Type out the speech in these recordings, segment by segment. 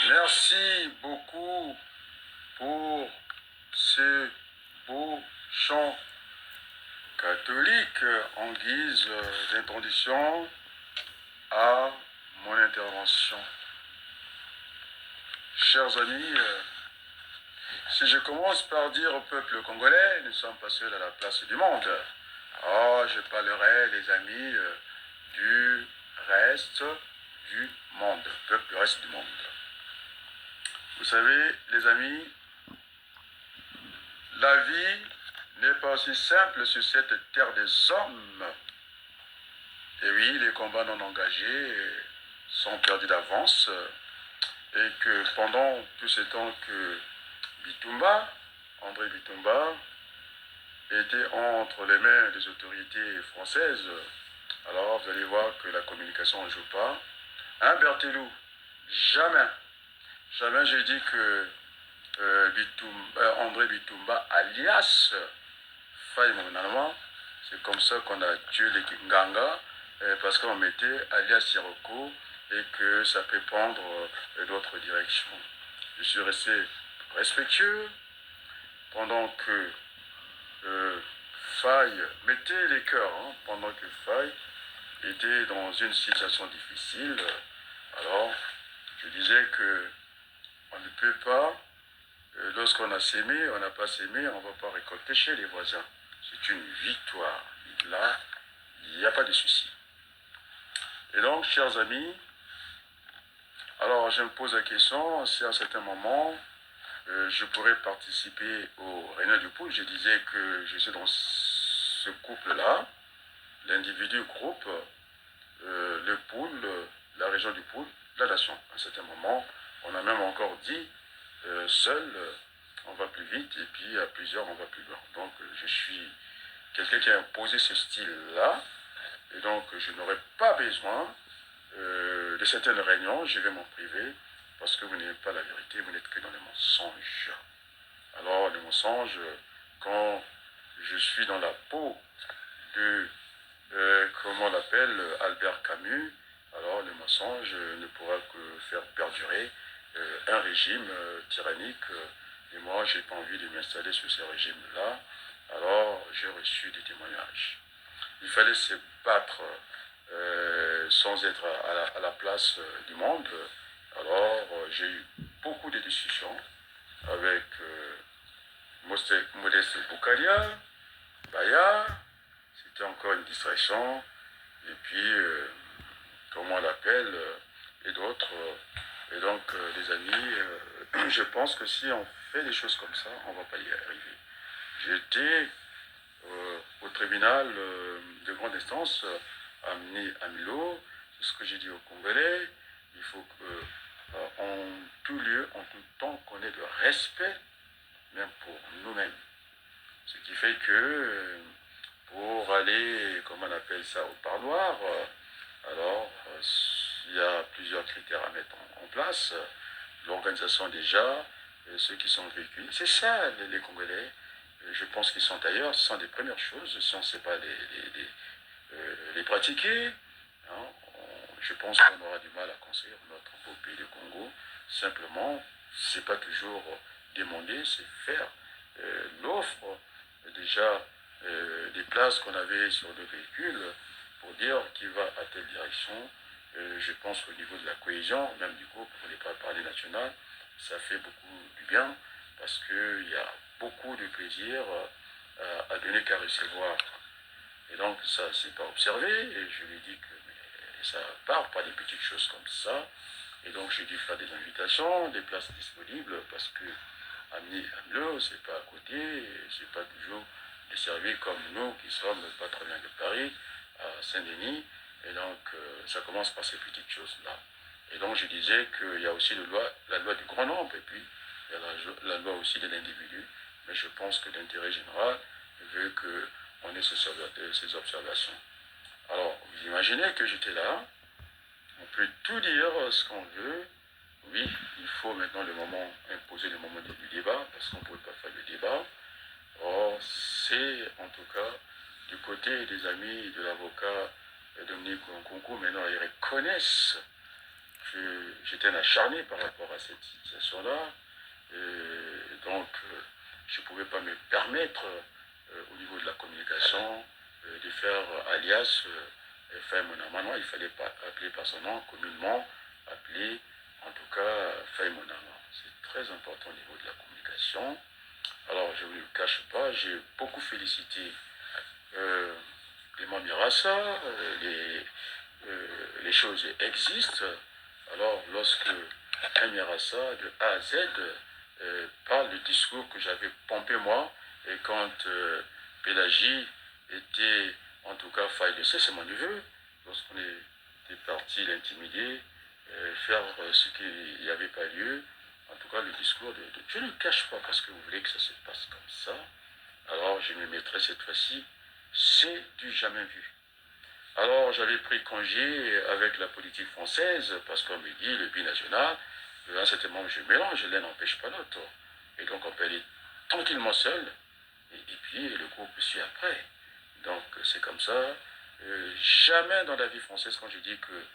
Merci beaucoup pour ce beau chant catholique en guise d'introduction à mon intervention. Chers amis, si je commence par dire au peuple congolais, nous ne sommes pas seuls à la place du monde. Oh, je parlerai, les amis, du reste du monde, peuple du reste du monde. Vous savez, les amis, la vie n'est pas aussi simple sur cette terre des hommes. Et oui, les combats non engagés sont perdus d'avance. Et que pendant tout ce temps que Bitumba, André Bitumba, était entre les mains des autorités françaises, alors vous allez voir que la communication ne joue pas. Hein, Berthelou? Jamais. Jamais j'ai dit que André Bitumba, alias Faye Monalama, c'est comme ça qu'on a tué les Nganga, parce qu'on mettait alias Siroko et que ça peut prendre d'autres directions. Je suis resté respectueux pendant que Faye mettait les cœurs, hein, pendant que Faye était dans une situation difficile. Alors, je disais que on ne peut pas, lorsqu'on a sémé, on n'a pas sémé, on ne va pas récolter chez les voisins. C'est une victoire. Là, il n'y a pas de souci. Et donc, chers amis, alors je me pose la question, si à un certain moment, je pourrais participer au réunion du pool. Je disais que je suis dans ce couple-là, l'individu groupe, le pool, la région du pool, la nation. À un certain moment, on a même encore dit, seul, on va plus vite, et puis à plusieurs, on va plus loin. Donc, je suis quelqu'un qui a imposé ce style-là, et donc je n'aurai pas besoin de certaines réunions, je vais m'en priver, parce que vous n'avez pas la vérité, vous n'êtes que dans les mensonges. Alors, les mensonges, quand je suis dans la peau de, comment on l'appelle, Albert Camus, alors le mensonge ne pourra que faire perdurer un régime tyrannique, et moi, je n'ai pas envie de m'installer sur ce régime-là. Alors, j'ai reçu des témoignages. Il fallait se battre sans être à la place du monde. Alors, j'ai eu beaucoup de discussions avec Modeste Boukalia, Baya, c'était encore une distraction, et puis, comment on l'appelle, et d'autres. Et donc, les amis, je pense que si on fait des choses comme ça, on ne va pas y arriver. J'étais au tribunal de grande instance à Milo, c'est ce que j'ai dit aux Congolais, il faut que, en tout lieu, en tout temps, qu'on ait le respect, même pour nous-mêmes. Ce qui fait que pour aller, comment on appelle ça, au parloir, alors il y a plusieurs critères à mettre en place. L'organisation déjà, ceux qui sont véhiculés, c'est ça les Congolais. Je pense qu'ils sont ailleurs, ce sont des premières choses, si on ne sait pas les pratiquer, hein, je pense qu'on aura du mal à construire notre beau pays de Congo. Simplement, c'est pas toujours demander, c'est faire l'offre déjà des places qu'on avait sur le véhicule pour dire qui va à telle direction. Je pense qu'au niveau de la cohésion, même du groupe, pour ne pas parler national, ça fait beaucoup du bien parce qu'il y a beaucoup de plaisir à donner qu'à recevoir. Et donc ça, c'est pas observé, et je lui dis que ça part pas des petites choses comme ça. Et donc j'ai dû faire des invitations, des places disponibles, parce que Amlo, c'est pas à côté, c'est pas toujours desservi comme nous qui sommes pas très loin de Paris. à Saint-Denis. Et donc, ça commence par ces petites choses-là. Et donc, je disais qu'il y a aussi la loi du grand nombre, et puis il y a la loi aussi de l'individu. Mais je pense que l'intérêt général veut qu'on ait ces observations. Alors, vous imaginez que j'étais là, on peut tout dire ce qu'on veut. Oui, il faut maintenant imposer le moment du débat, parce qu'on ne pouvait pas faire le débat. Or, c'est en tout cas du côté des amis de l'avocat Dominique Nkunku, maintenant ils reconnaissent que j'étais un acharné par rapport à cette situation-là. Donc, je ne pouvais pas me permettre, au niveau de la communication, de faire alias Faye Monama. Non, il ne fallait pas appeler par son nom, communément appeler en tout cas Faye Monama. C'est très important au niveau de la communication. Alors, je ne vous le cache pas, j'ai beaucoup félicité Clément Mirassa, les choses existent. Alors, lorsque un Mirassa, de A à Z, parle du discours que j'avais pompé moi, et quand Pélagie était, en tout cas, Faye de c'est mon neveu, lorsqu'on était parti l'intimider, faire ce qu'il n'y avait pas lieu, en tout cas le discours je ne le cache pas parce que vous voulez que ça se passe comme ça, alors je me mettrai cette fois-ci, c'est du jamais vu. Alors j'avais pris congé avec la politique française parce qu'on me dit le binational, à un certain moment je mélange, l'un n'empêche pas l'autre. Et donc on peut aller tranquillement seul, et puis le groupe suit après. Donc c'est comme ça. Jamais dans la vie française, quand je dis que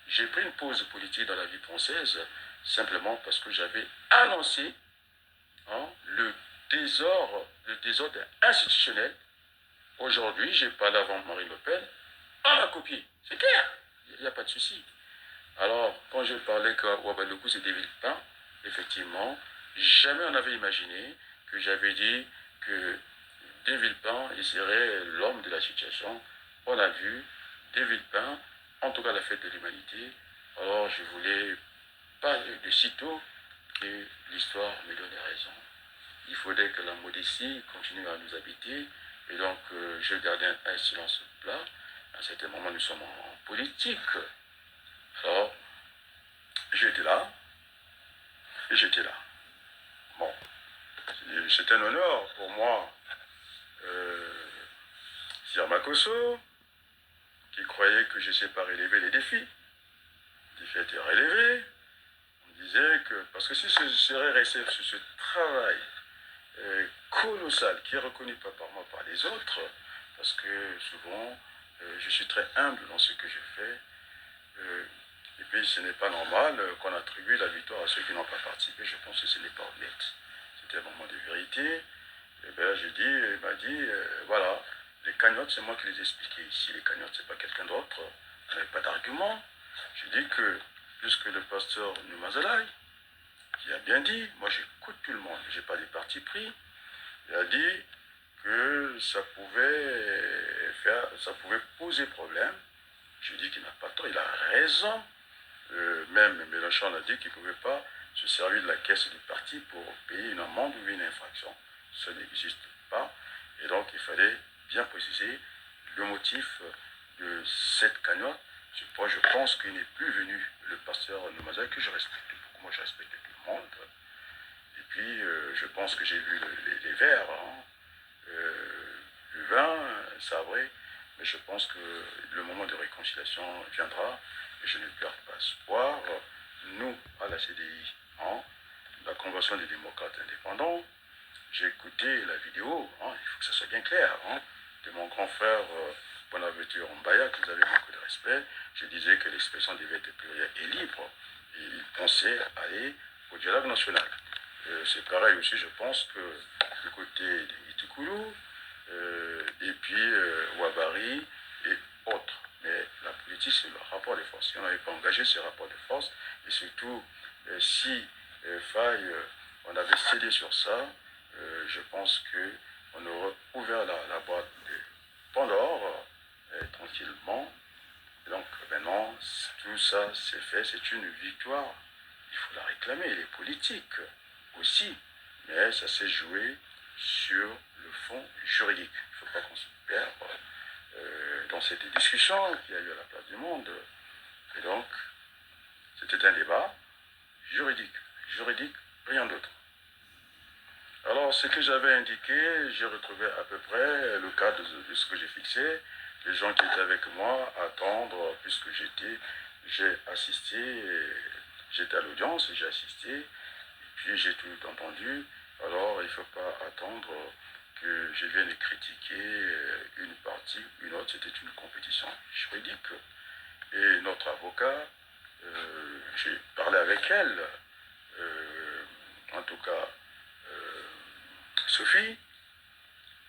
j'ai pris une pause politique dans la vie française, simplement parce que j'avais annoncé le désordre institutionnel. Aujourd'hui, j'ai parlé avant Marine Le Pen, on m'a copié, c'est clair, il n'y a pas de souci. Alors, quand je parlais que Ouagadougou c'était Villepin, effectivement, jamais on n'avait imaginé que j'avais dit que De Villepin, il serait l'homme de la situation. On a vu De Villepin, en tout cas la fête de l'humanité. Alors, je voulais pas de sitôt que l'histoire me donne raison. Il faudrait que la modestie continue à nous habiter. Et donc, je gardais un silence plat. À un certain moment, nous sommes en politique. Alors, j'étais là, et j'étais là. Bon, c'est un honneur pour moi, Sir Makosso, qui croyait que je ne sais pas relever les défis. Les défis étaient relevés. On disait que, parce que si je serais resté sur ce travail colossal, qui est reconnu pas par moi, par les autres, parce que souvent, je suis très humble dans ce que je fais, et puis ce n'est pas normal qu'on attribue la victoire à ceux qui n'ont pas participé. Je pense que ce n'est pas honnête. C'était un moment de vérité. Et bien il m'a dit, voilà, les cagnottes, c'est moi qui les expliquais ici. Les cagnottes, c'est pas quelqu'un d'autre. On n'avait pas d'argument. Je dis que, puisque le pasteur Numazalai, qui a bien dit, moi j'écoute tout le monde, j'ai pas de parti pris, il a dit que ça pouvait poser problème. Je dis qu'il n'a pas tort, il a raison. Même Mélenchon a dit qu'il ne pouvait pas se servir de la caisse du parti pour payer une amende ou une infraction. Ça n'existe pas. Et donc, il fallait bien préciser le motif de cette cagnotte. Je pense qu'il n'est plus venu le pasteur Noumazal, que je respecte beaucoup. Moi, je respecte tout le monde. Et puis, je pense que j'ai vu les verres, le vin, sabré. Mais je pense que le moment de réconciliation viendra. Et je ne perds pas espoir. Nous, à la CDI, la Convention des démocrates indépendants, j'ai écouté la vidéo, il faut que ça soit bien clair, de mon grand frère Bonaventure Mbaya, que vous avez beaucoup de respect. Je disais que l'expression devait être plurielle et libre. Et il pensait aller au dialogue national. C'est pareil aussi, je pense que du côté de Itukoulou, et puis Ouabari et autres. Mais la politique, c'est le rapport de force. Si on n'avait pas engagé ce rapport de force, et surtout si Faye, on avait cédé sur ça, je pense qu'on aurait ouvert la boîte de Pandore tranquillement. Et donc maintenant, tout ça c'est fait, c'est une victoire. Il faut la réclamer, elle est politique aussi. Mais ça s'est joué sur le fond juridique. Il ne faut pas qu'on se perde dans cette discussion qu'il y a eu à la place du monde. Et donc, c'était un débat juridique, rien d'autre. Alors, ce que j'avais indiqué, j'ai retrouvé à peu près le cadre de ce que j'ai fixé. Les gens qui étaient avec moi attendre, puisque j'ai assisté, j'étais à l'audience, j'ai assisté, et puis j'ai tout entendu. Alors, il ne faut pas attendre que je vienne critiquer une partie, une autre. C'était une compétition juridique. Et notre avocat, j'ai parlé avec elle, en tout cas, Sophie,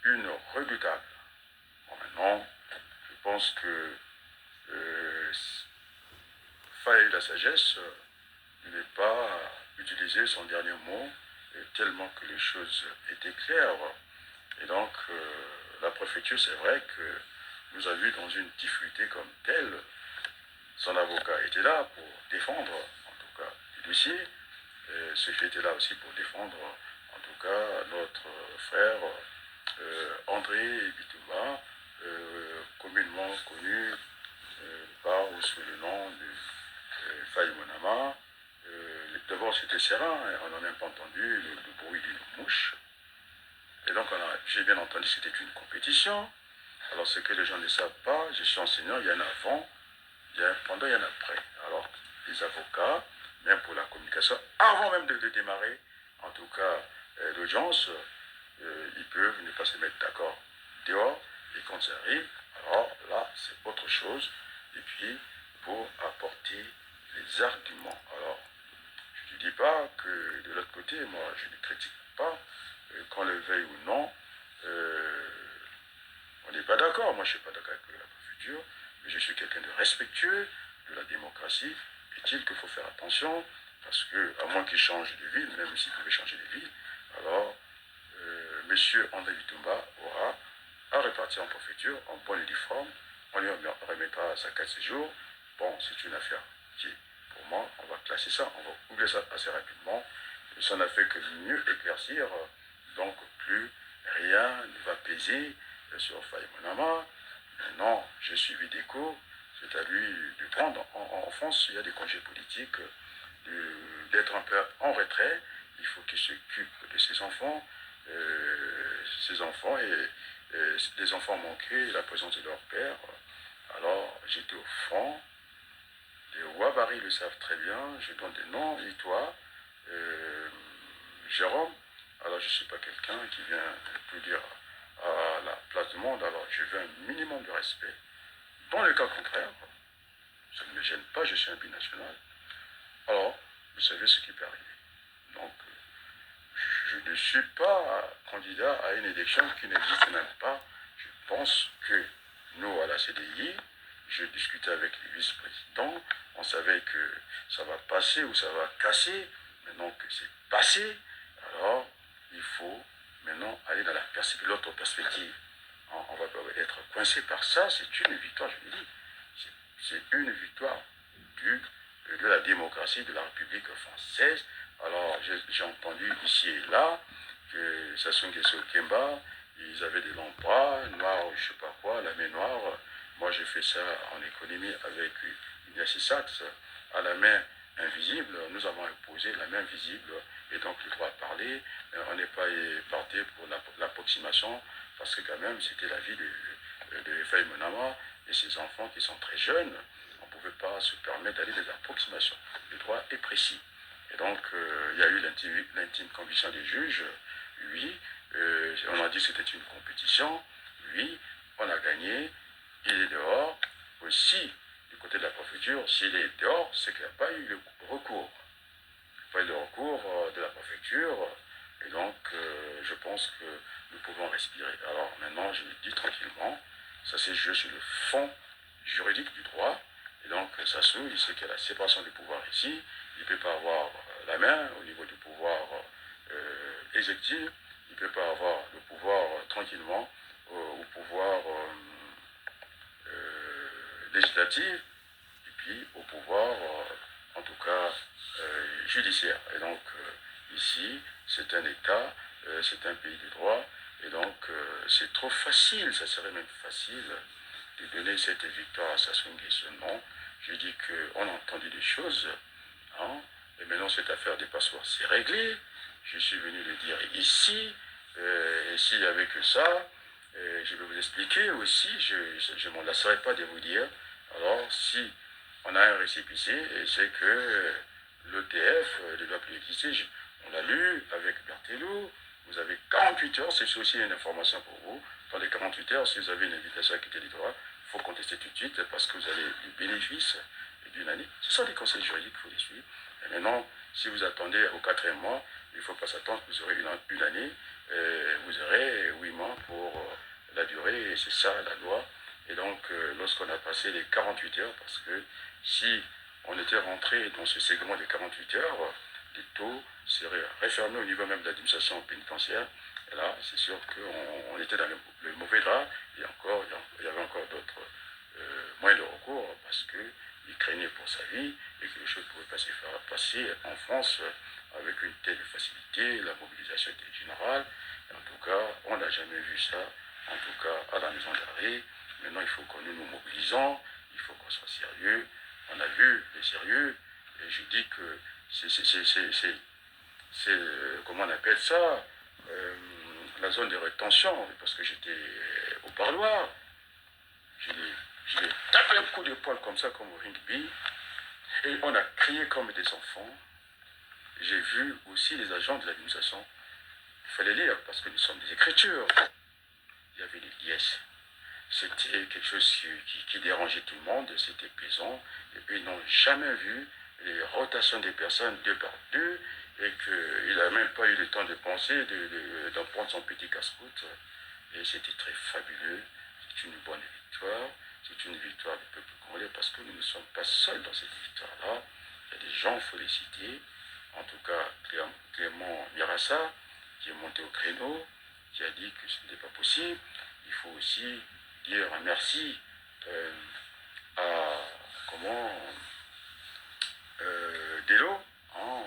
une redoutable. Bon, maintenant, je pense que faille la sagesse de ne pas utiliser son dernier mot tellement que les choses étaient claires. Et donc, la préfecture, c'est vrai que nous a vu dans une difficulté comme telle. Son avocat était là pour défendre, en tout cas, le dossier. Sophie était là aussi pour défendre, en tout cas, notre frère André Bitouma, communément connu par ou sous le nom de Faye Monama. D'abord, c'était serein, on n'a même pas entendu le bruit d'une mouche. Et donc, j'ai bien entendu que c'était une compétition. Alors, ce que les gens ne savent pas, je suis enseignant, il y en a avant, il y a pendant, il y en a après. Alors, les avocats, même pour la communication, avant même de démarrer, en tout cas, l'audience, ils peuvent ne pas se mettre d'accord dehors, et quand ça arrive, alors là, c'est autre chose. Et puis, pour apporter les arguments. Alors, je ne dis pas que de l'autre côté, moi, je ne critique pas, qu'on le veuille ou non, on n'est pas d'accord. Moi, je ne suis pas d'accord avec la préfecture, mais je suis quelqu'un de respectueux de la démocratie. Est-il qu'il faut faire attention, parce que, à moins qu'il change de ville, même s'il pouvait changer de ville, alors, Monsieur André Bitumba aura à repartir en préfecture, en bonne et due forme. On lui remettra sa carte de séjour. Bon, c'est une affaire qui, pour moi, on va classer ça, on va oublier ça assez rapidement. Et ça n'a fait que mieux éclaircir. Donc, plus rien ne va peser sur Faye Monama. Maintenant, j'ai suivi des cours. C'est à lui de prendre. En France, il y a des congés politiques, d'être un peu en retrait. Il faut qu'il s'occupe de ses enfants. Et les enfants manquaient la présence de leur père. Alors, j'étais au front. Les Wabari le savent très bien. Je donne des noms. Et toi, Jérôme, alors je ne suis pas quelqu'un qui vient tout dire à la place du monde. Alors, je veux un minimum de respect. Dans le cas contraire, ça ne me gêne pas, je suis un binational. Alors, vous savez ce qui peut arriver. Donc, je ne suis pas candidat à une élection qui n'existe même pas. Je pense que nous, à la CDI, je discutais avec les vice-présidents, on savait que ça va passer ou ça va casser. Maintenant que c'est passé, alors il faut maintenant aller dans l'autre perspective. On va pas être coincé par ça, c'est une victoire, je le dis. C'est une victoire de la démocratie de la République française. Alors, j'ai entendu ici et là que Sassou Nguesso Kemba, ils avaient des longs bras, noirs, je ne sais pas quoi, la main noire. Moi, j'ai fait ça en économie avec une assistante à la main invisible. Nous avons imposé la main visible et donc le droit à parler. On n'est pas parti pour l'approximation parce que quand même, c'était la vie de Faye Monama et ses enfants qui sont très jeunes. On ne pouvait pas se permettre d'aller des approximations. Le droit est précis. Et donc, il y a eu l'intime conviction des juges. Oui, on a dit que c'était une compétition. Oui, on a gagné. Il est dehors. Aussi, du côté de la préfecture, s'il est dehors, c'est qu'il n'y a pas eu le recours. Il n'y a pas eu le recours de la préfecture. Et donc, je pense que nous pouvons respirer. Alors maintenant, je le dis tranquillement, ça s'est joué sur le fond juridique du droit. Et donc, Sassou, il sait qu'il y a la séparation du pouvoir ici. Il ne peut pas avoir la main au niveau du pouvoir exécutif. Il ne peut pas avoir le pouvoir tranquillement au pouvoir législatif et puis au pouvoir, en tout cas, judiciaire. Et donc, ici, c'est un État, c'est un pays de droit. Et donc, c'est trop facile, ça serait même facile de donner cette victoire à Sassou Nguesso. Non, j'ai dit qu'on a entendu des choses, hein, et maintenant cette affaire des passeports c'est réglé. Je suis venu le dire ici, et s'il n'y avait que ça, je vais vous expliquer aussi, je ne m'en lasserai pas de vous dire. Alors, si on a un récépissé, c'est que l'ETF, le loi publicité, on l'a lu avec Berthelot, vous avez 48 heures, c'est aussi une information pour vous. Dans les 48 heures, si vous avez une invitation à quitter le droit, il faut contester tout de suite parce que vous avez les bénéfices d'une année. Ce sont des conseils juridiques, il faut les suivre. Et maintenant, si vous attendez au 4e mois, il ne faut pas s'attendre, vous aurez une année, vous aurez 8 mois pour la durée, et c'est ça la loi. Et donc, lorsqu'on a passé les 48 heures, parce que si on était rentré dans ce segment des 48 heures, les taux seraient refermés au niveau même de l'administration pénitentiaire. Et là, c'est sûr qu'on était dans le mauvais drap, et encore, il y avait encore d'autres moyens de recours, parce qu'il craignait pour sa vie, et que les choses pouvaient passer en France avec une telle facilité, la mobilisation était générale. Et en tout cas, on n'a jamais vu ça, en tout cas à la maison d'arrêt. Maintenant, il faut que nous nous mobilisons, il faut qu'on soit sérieux. On a vu les sérieux, et je dis que c'est comment on appelle ça, la zone de rétention, parce que j'étais au parloir. Je l'ai tapé un coup de poing comme ça, comme au rugby, et on a crié comme des enfants. J'ai vu aussi les agents de l'administration. Il fallait lire, parce que nous sommes des écritures. Il y avait des liesses. C'était quelque chose qui dérangeait tout le monde, c'était plaisant. Et puis ils n'ont jamais vu les rotations des personnes deux par deux, et qu'il n'a même pas eu le temps de penser, d'en prendre son petit casse-croûte. Et c'était très fabuleux. C'est une bonne victoire. C'est une victoire du peuple congolais, parce que nous ne sommes pas seuls dans cette victoire-là. Il y a des gens, il faut les citer. En tout cas, Clément Mirassa, qui est monté au créneau, qui a dit que ce n'était pas possible. Il faut aussi dire un merci à Delo, hein,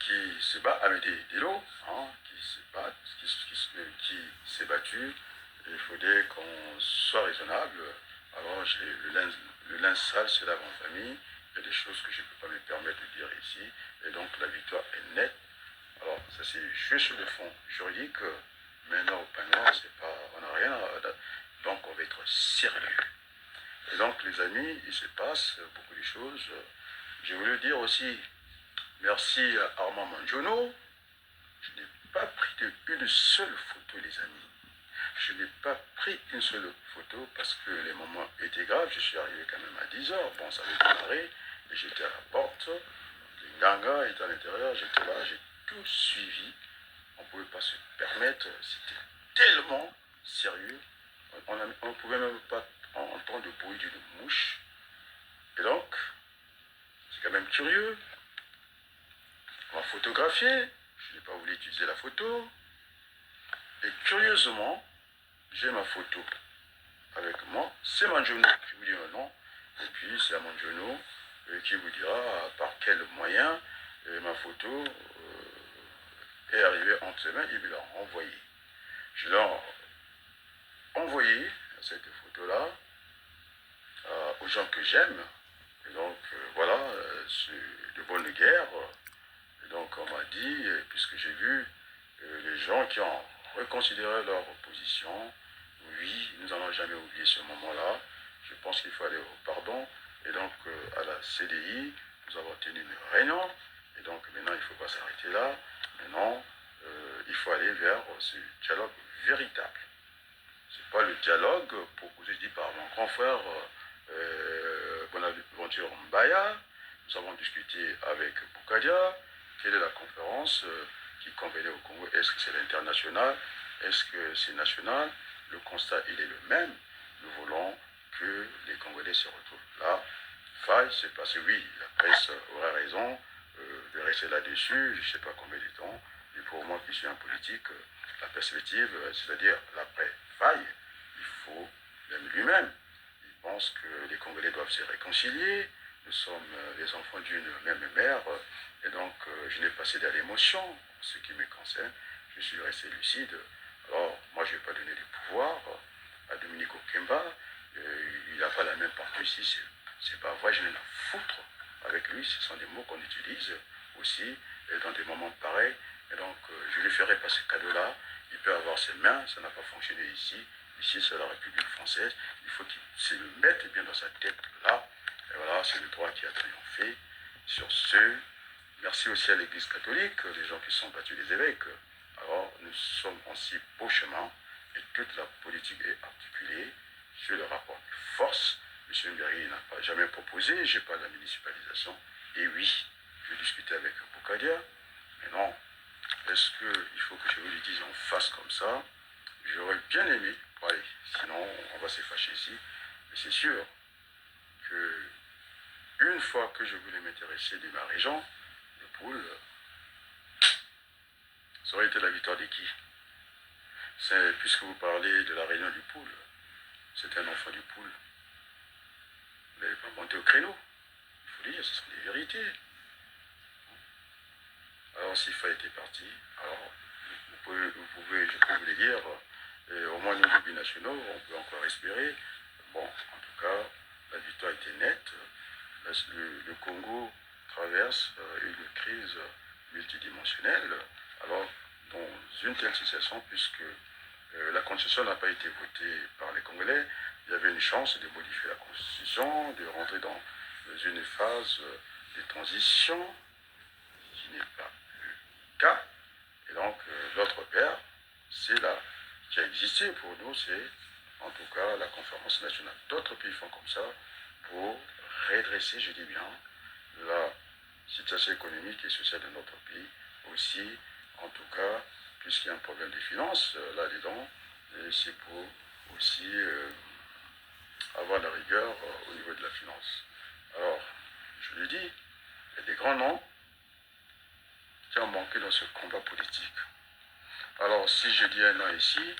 qui se bat avec Delo, hein, qui s'est battu. Il faudrait qu'on soit raisonnable. Alors le linge sale se lave en famille. Il y a des choses que je ne peux pas me permettre de dire ici. Et donc la victoire est nette. Alors ça c'est juste sur le fond juridique. Mais non, au pain noir, c'est pas, on n'a rien à... Donc on va être sérieux. Et donc les amis, il se passe beaucoup de choses. Je voulais dire aussi merci à Armand Manjono. Je n'ai pas pris une seule photo, les amis. Je n'ai pas pris une seule photo parce que les moments étaient graves. Je suis arrivé quand même à 10 heures. Bon, ça avait démarré. Et j'étais à la porte. Le Nganga était à l'intérieur. J'étais là. J'ai tout suivi. On ne pouvait pas se permettre. C'était tellement sérieux. On ne pouvait même pas entendre le bruit d'une mouche. Et donc, c'est quand même curieux. On m'a photographié. Je n'ai pas voulu utiliser la photo. Et curieusement, j'ai ma photo avec moi. C'est Manjono. Je vous dis un nom. Et puis, c'est à Manjono qui vous dira par quel moyen ma photo est arrivée entre ses mains. Il me l'a envoyée. Je l'ai envoyé cette photo-là aux gens que j'aime. Et donc, voilà, c'est de bonne guerre. Et donc, on m'a dit, puisque j'ai vu les gens qui ont reconsidéré leur position, oui, nous n'allons jamais oublier ce moment-là. Je pense qu'il faut aller au pardon. Et donc, à la CDI, nous avons tenu une réunion. Et donc, maintenant, il ne faut pas s'arrêter là. Maintenant, il faut aller vers ce dialogue véritable. Ce n'est pas le dialogue proposé dit par mon grand frère Bonaventure Mbaya. Nous avons discuté avec Boukadia. Quelle est la conférence qui convenait au Congo? Est-ce que c'est l'international? Est-ce que c'est national? Le constat, il est le même. Nous voulons que les Congolais se retrouvent là. Faille, c'est parce que oui, la presse aura raison de rester là-dessus, je ne sais pas combien de temps. Et pour moi qui suis en politique, la perspective, c'est-à-dire l'après-faille, il faut, même lui-même, il pense que les Congolais doivent se réconcilier. Nous sommes les enfants d'une même mère. Et donc, je n'ai pas cédé à l'émotion, ce qui me concerne. Je suis resté lucide. Alors, moi, je ne vais pas donner de pouvoir à à Dominique Okemba, il n'a pas la même partie ici, c'est pas vrai, je n'ai la foutre avec lui, ce sont des mots qu'on utilise aussi dans des moments pareils, et donc je lui ferai pas ce cadeau-là, il peut avoir ses mains, ça n'a pas fonctionné ici, ici c'est la République française, il faut qu'il se le mette bien dans sa tête là, et voilà, c'est le droit qui a triomphé. Sur ce, merci aussi à l'Église catholique, les gens qui sont battus les évêques. Alors, nous sommes en si beau chemin et toute la politique est articulée sur le rapport de force. M. Mberi n'a pas jamais proposé, je parle de la municipalisation. Et oui, je discutais avec Boukadia, mais non, est-ce qu'il faut que je vous le dise en face comme ça? J'aurais bien aimé, ouais, sinon on va se fâcher ici, mais c'est sûr que une fois que je voulais m'intéresser de ma région, le poule, ça aurait été la victoire de qui? Puisque vous parlez de la réunion du poule, c'est un enfant du poule. Vous n'avez pas monté au créneau. Il faut dire, ce sont des vérités. Alors, Sifa était parti, alors, je peux vous le dire, au moins nous, les binationaux, on peut encore respirer. Bon, en tout cas, la victoire était nette. Le Congo traverse une crise multidimensionnelle. Alors, dans une telle situation, puisque la Constitution n'a pas été votée par les Congolais, il y avait une chance de modifier la Constitution, de rentrer dans une phase de transition qui n'est pas le cas. Et donc, l'autre père, c'est là, qui a existé pour nous, c'est en tout cas la conférence nationale. D'autres pays font comme ça pour redresser, je dis bien, la situation économique et sociale de notre pays. Aussi, en tout cas, puisqu'il y a un problème de finances là-dedans, c'est pour aussi avoir la rigueur au niveau de la finance. Alors, je le dis, il y a des grands noms qui ont manqué dans ce combat politique. Alors, si je dis un nom ici,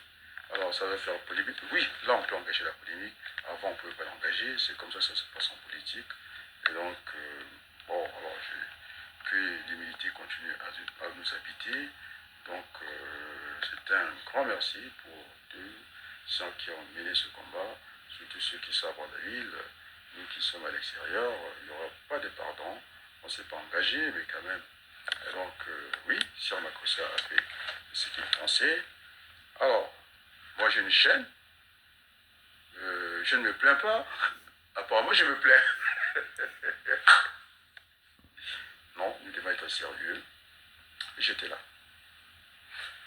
alors ça va faire polémique. Oui, là on peut engager la polémique. Avant on ne pouvait pas l'engager. C'est comme ça que ça se passe en politique. Et donc, bon, alors que l'humilité continue à nous habiter. Donc, c'est un grand merci pour tous ceux qui ont mené ce combat, surtout ceux qui savent dans la ville. Nous qui sommes à l'extérieur, il n'y aura pas de pardon. On ne s'est pas engagé, mais quand même. Et donc, oui, Sir Makossa a fait ce qu'il pensait. Alors, moi j'ai une chaîne, je ne me plains pas. Apparemment, je me plains. Non, nous devons être sérieux. Et j'étais là.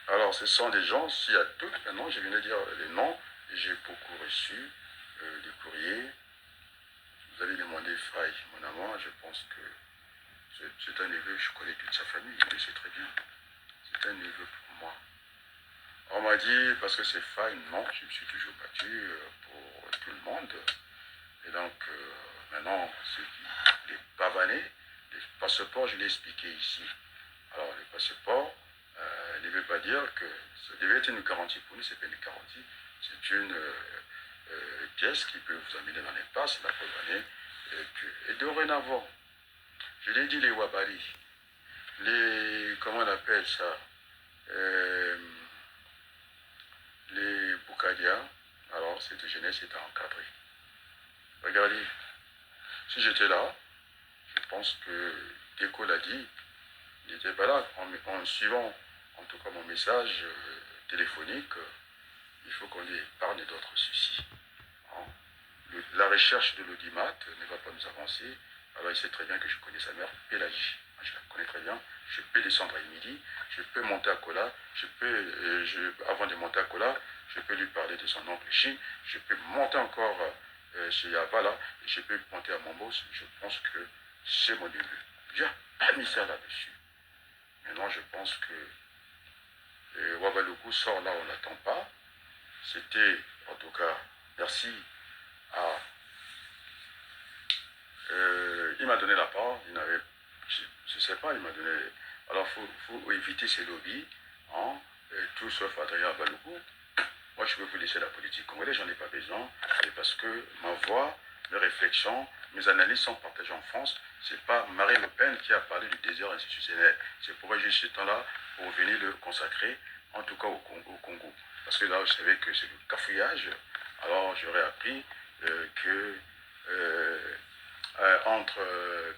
Alors, ce sont des gens, s'il y a doute, maintenant, je viens de dire les noms, et j'ai beaucoup reçu des courriers. Vous allez demander Faye, mon amant, je pense que c'est un neveu, je connais toute sa famille, je le sais très bien. C'est un neveu pour moi. On m'a dit, parce que c'est Faye, non, je me suis toujours battu pour tout le monde. Et donc, maintenant, les pavanés, les passeports, je l'ai expliqué ici. Alors, les passeports, ne veut pas dire que ça devait être une garantie pour nous, c'est pas une garantie, c'est une pièce qui peut vous amener dans l'impasse, la pavanée. Et dorénavant, je l'ai dit, les Wabali, comment on appelle ça, les Boukadia, alors cette jeunesse était encadrée. Regardez, si j'étais là, je pense que Déco l'a dit, il était pas là. En suivant, en tout cas mon message téléphonique, il faut qu'on épargne d'autres soucis. Hein. La recherche de l'audimat ne va pas nous avancer. Alors il sait très bien que je connais sa mère, Pélagie. Je la connais très bien. Je peux descendre à midi, je peux monter à Kola, avant de monter à Kola, je peux lui parler de son oncle Chine, je peux monter encore chez Yavala, et je peux monter à Mombos. Je pense que c'est mon début. Il n'y a pas mis ça là-dessus. Maintenant, je pense que Ouagadougou sort là, on n'attend pas. C'était, en tout cas, merci à... il m'a donné la part, il n'avait... Je ne sais pas, il m'a donné... Alors, il faut éviter ces lobbies, hein, tout sauf Adrien Balougou. Moi, je peux vous laisser la politique congolaise, j'en ai pas besoin, et parce que ma voix, mes réflexions, mes analyses sont partagées en France. C'est pas Marine Le Pen qui a parlé du désert institutionnel. C'est pourquoi j'ai ce temps-là pour venir le consacrer, en tout cas au Congo. Parce que là, vous savez que c'est le cafouillage, Alors j'aurais appris que entre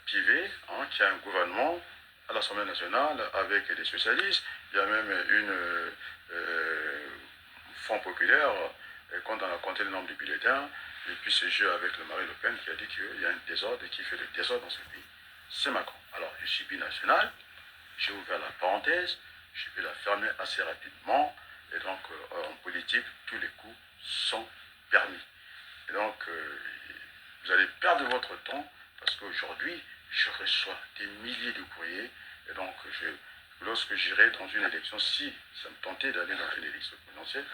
Pivet, qui a un gouvernement à l'Assemblée nationale avec des socialistes, il y a même Front populaire, quand on a compté le nombre de bulletins, et puis ce jeu avec le Marie Le Pen qui a dit qu'il y a un désordre et qui fait le désordre dans ce pays. C'est Macron. Alors je suis binational, j'ai ouvert la parenthèse, je vais la fermer assez rapidement, et donc en politique, tous les coups sont permis. Et donc vous allez perdre votre temps, parce qu'aujourd'hui, je reçois des milliers de courriers, et donc lorsque j'irai dans une élection, si ça me tentait d'aller dans une élection présidentielle,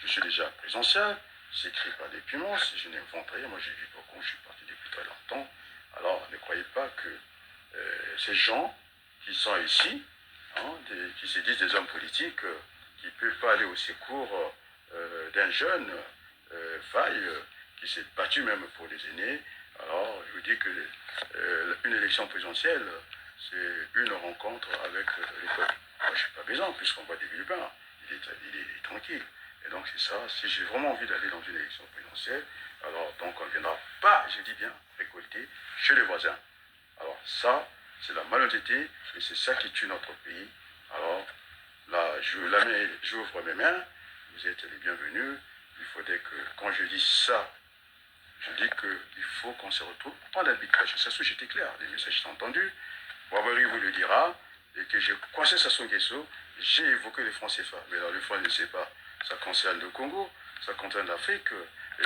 je suis déjà présidentiel, c'est écrit par des piments, si je n'invente rien, moi j'ai vu beaucoup, je suis parti depuis très longtemps, alors ne croyez pas que ces gens qui sont ici, qui se disent des hommes politiques, qui ne peuvent pas aller au secours d'un jeune faille qui s'est battu même pour les aînés. Alors, je vous dis que une élection présidentielle, c'est une rencontre avec le peuple. Moi, je ne suis pas besoin, puisqu'on voit des bulletins. Il est tranquille. Et donc, c'est ça. Si j'ai vraiment envie d'aller dans une élection présidentielle, alors, donc, on ne viendra pas, je dis bien, récolter chez les voisins. Alors, ça, c'est la malhonnêteté, et c'est ça qui tue notre pays. Alors, là, j'ouvre mes mains, vous êtes les bienvenus. Il faudrait que, quand je dis ça, je dis qu'il faut qu'on se retrouve en arbitrage. Ça, j'étais clair, les messages sont entendus. Wabari vous le dira, et que j'ai coincé Sassou Nguesso, j'ai évoqué les francs CFA. Mais alors, le franc ne sait pas, ça concerne le Congo, ça concerne l'Afrique,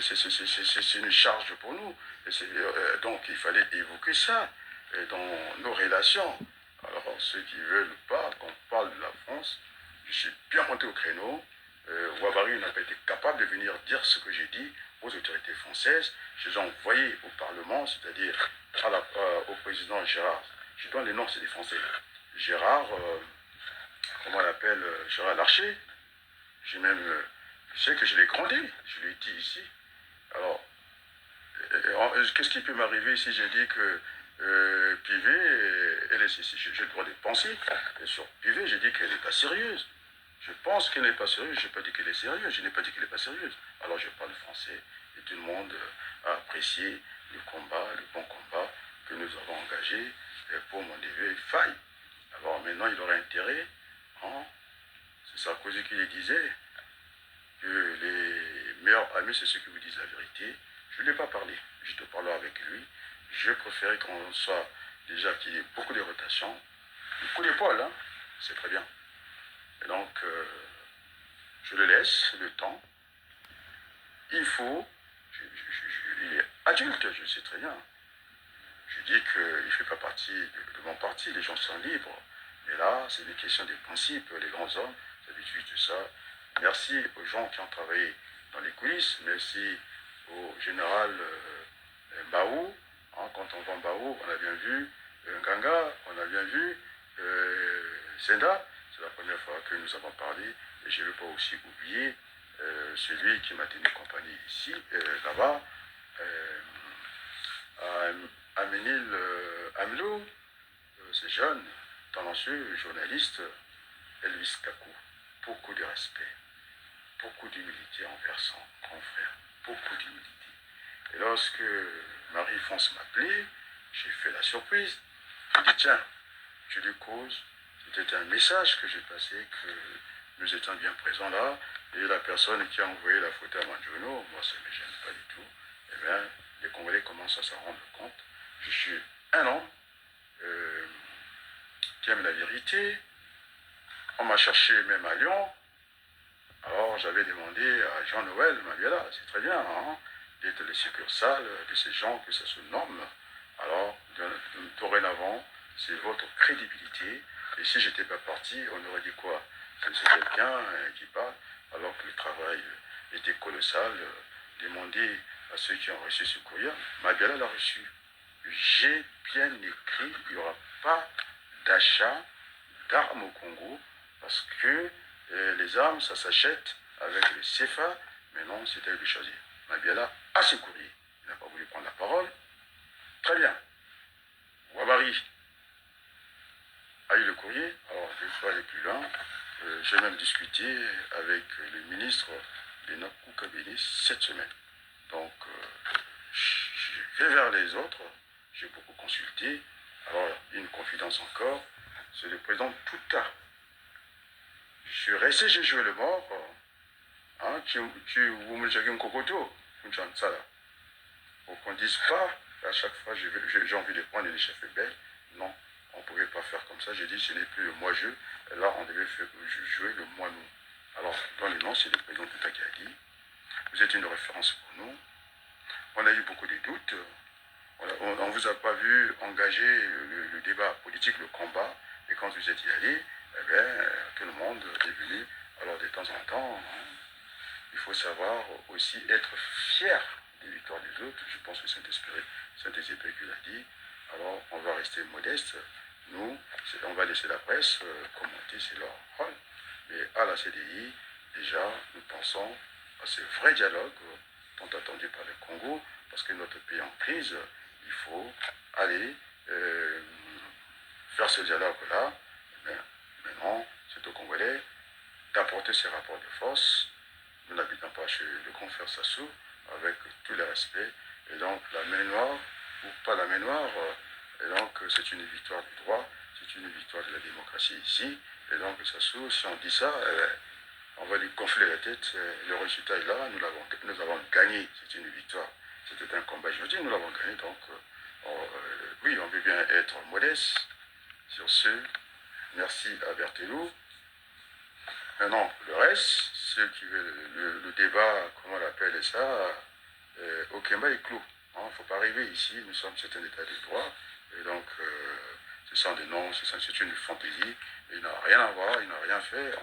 c'est une charge pour nous. Donc, il fallait évoquer ça dans nos relations. Alors, ceux qui ne veulent pas qu'on parle de la France, je suis bien monté au créneau. Wabari n'a pas été capable de venir dire ce que j'ai dit aux autorités françaises. Je les ai envoyés au Parlement, c'est-à-dire au président Gérard. Je donne les noms, c'est des Français. Gérard, comment on l'appelle, Gérard Larcher. J'ai même, je sais que je l'ai grandi, je l'ai dit ici. Alors, qu'est-ce qui peut m'arriver si je dis que Pivet, j'ai le droit de penser. Et sur Pivet, j'ai dit qu'elle n'est pas sérieuse. Je pense qu'elle n'est pas sérieuse, je n'ai pas dit qu'elle est sérieuse, je n'ai pas dit qu'elle n'est pas sérieuse. Alors je parle français et tout le monde a apprécié le combat, le bon combat que nous avons engagé pour mon neveu Faye. Alors maintenant il aurait intérêt, c'est Sarkozy qui le disait, que les meilleurs amis c'est ceux qui vous disent la vérité. Je ne lui ai pas parlé, je te parle avec lui. Je préférais qu'on soit déjà qu'il y ait beaucoup de rotations, le coup d'épaule, c'est très bien. Et donc, je le laisse le temps. Il faut, il est adulte, je sais très bien. Je dis qu'il ne fait pas partie de mon parti, les gens sont libres. Mais là, c'est une question des principes, les grands hommes, c'est l'habitude de ça. Merci aux gens qui ont travaillé dans les coulisses, merci au général Baou. Quand on va en Baou, on a bien vu Nganga, on a bien vu Senda. C'est la première fois que nous avons parlé. Et je ne veux pas aussi oublier celui qui m'a tenu compagnie ici, là-bas, Amenil Amlou, ce jeune, talentueux journaliste, Elvis Kakou. Beaucoup de respect, beaucoup d'humilité envers son confrère, beaucoup d'humilité. Et lorsque Marie-France m'appelait, j'ai fait la surprise. J'ai dit, tiens, je lui cause. C'était un message que j'ai passé, que nous étions bien présents là. Et la personne qui a envoyé la photo à Manjono, moi ça ne me gêne pas du tout. Eh bien, les Congolais commencent à s'en rendre compte. Je suis un homme qui aime la vérité. On m'a cherché même à Lyon. Alors j'avais demandé à Jean-Noël Mabiala, c'est très bien, d'être le succursale de ces gens que ça se nomme. Alors, dorénavant, c'est votre crédibilité. Et si je n'étais pas parti, on aurait dit quoi? C'est quelqu'un qui parle, alors que le travail était colossal. Demandez à ceux qui ont reçu ce courrier. Mabiala l'a reçu. J'ai bien écrit, il n'y aura pas d'achat d'armes au Congo, parce que les armes, ça s'achète avec le CFA, mais non, c'était de choisir. Mabiala a ce courrier. Il n'a pas voulu prendre la parole. Très bien. Wabari a eu le courrier. Alors, je ne vais pas aller plus loin. J'ai même discuté avec le ministre de Nakou Kabini cette semaine. Donc, je vais vers les autres, j'ai beaucoup consulté. Alors, une confidence encore, c'est le président Pouta. Je suis resté, j'ai joué le mort. Hein, pour qu'on ne dise pas, à chaque fois j'ai envie de prendre les chefs belles. Non, on ne pouvait pas faire comme ça. J'ai dit, ce n'est plus le moi-je. Là, on devait jouer le moi-nous. Alors, dans le nom, c'est le président Pouta qui a dit, vous êtes une référence pour nous. On a eu beaucoup de doutes. On ne vous a pas vu engager le débat politique, le combat. Et quand vous êtes y allé, eh bien, tout le monde est venu. Alors, de temps en temps, il faut savoir aussi être fier des victoires des autres. Je pense que Saint-Exupéry qui l'a dit. Alors, on va rester modeste. Nous, on va laisser la presse commenter, c'est leur rôle. Mais à la CDI, déjà, nous pensons à ce vrai dialogue tant attendu par le Congo, parce que notre pays en crise, il faut aller faire ce dialogue-là. Maintenant, c'est aux Congolais d'apporter ces rapports de force. Nous n'habitons pas chez le confrère Sassou, avec tout le respect. Et donc, la main noire, ou pas la main noire, et donc, c'est une victoire du droit, c'est une victoire de la démocratie ici. Et donc, Sassou, si on dit ça, on va lui gonfler la tête. Le résultat est là, nous avons gagné, c'est une victoire. C'était un combat, je veux dire, nous l'avons gagné. Donc, oui, on veut bien être modeste. Sur ce, merci à Berthelou. Maintenant, le reste, ceux qui veulent le débat, comment on appelle ça, au Kemba est clos. Il ne faut pas arriver ici, nous sommes c'est un état de droit. Et donc, ce sont des noms, c'est une fantaisie. Il n'a rien à voir, il n'a rien fait.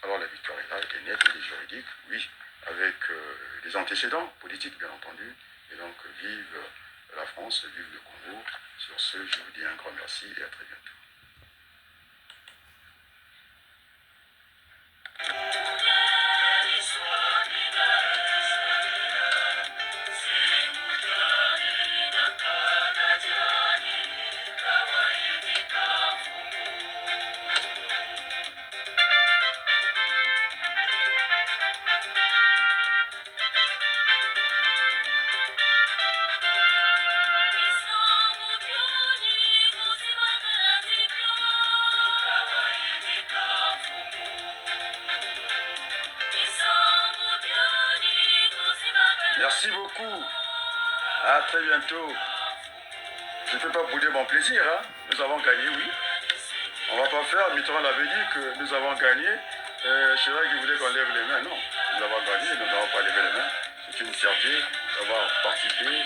Alors la victoire est là, elle est nette, elle est juridique, oui, avec des antécédents politiques, bien entendu. Et donc, vive la France, vive le Congo. Sur ce, je vous dis un grand merci et à très bientôt. Merci beaucoup. À très bientôt. Je ne peux pas bouder mon plaisir. Hein. Nous avons gagné, oui. On ne va pas faire, Mitterrand l'avait dit que nous avons gagné. Chirac qui voulait qu'on lève les mains. Non, nous avons gagné, nous n'avons pas levé les mains. C'est une fierté d'avoir participé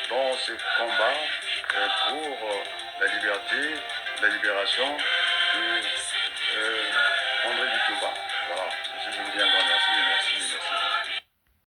dans ce combat pour la liberté, la libération de André Dutumba. Voilà, je vous dis un grand merci.